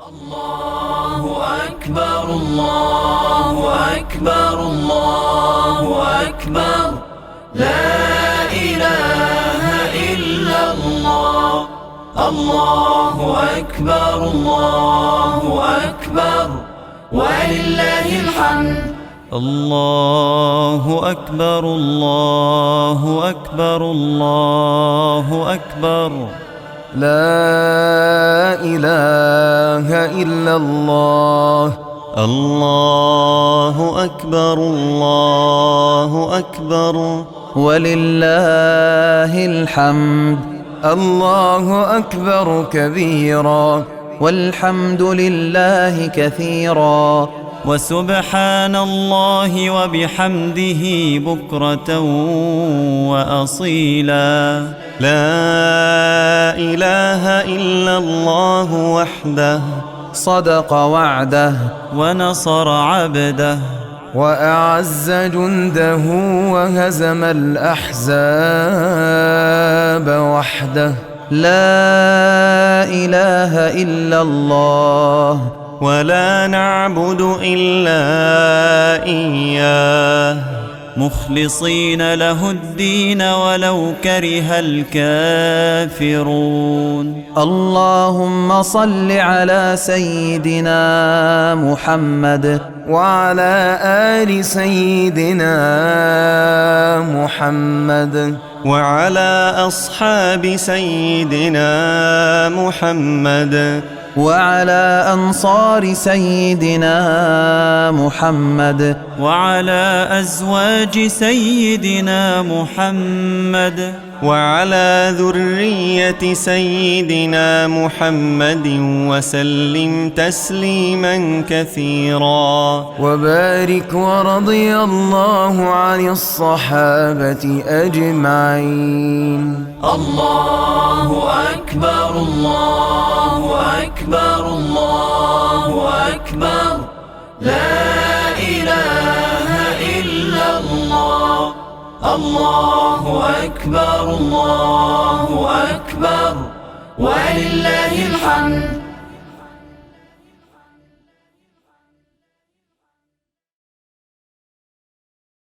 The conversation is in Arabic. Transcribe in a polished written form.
الله أكبر الله أكبر الله أكبر لا إله إلا الله. الله أكبر الله أكبر ولله الحمد. الله أكبر الله أكبر الله أكبر لا إله إلا الله. الله أكبر الله أكبر ولله الحمد. الله أكبر كبيرا والحمد لله كثيرا وسبحان الله وبحمده بكرة وأصيلا. لا إله إلا الله وحده صدق وعده ونصر عبده وأعز جنده وهزم الأحزاب وحده. لا إله إلا الله ولا نعبد إلا إياه مخلصين له الدين ولو كره الكافرون. اللهم صل على سيدنا محمد وعلى آل سيدنا محمد وعلى أصحاب سيدنا محمد وعلى أنصار سيدنا محمد وعلى أزواج سيدنا محمد وعلى ذرية سيدنا محمد وسلم تسليما كثيرا. وبارك ورضي الله عن الصحابة أجمعين. الله أكبر الله أكبر الله أكبر لا إله إلا الله. الله أكبر الله أكبر ولله الحمد.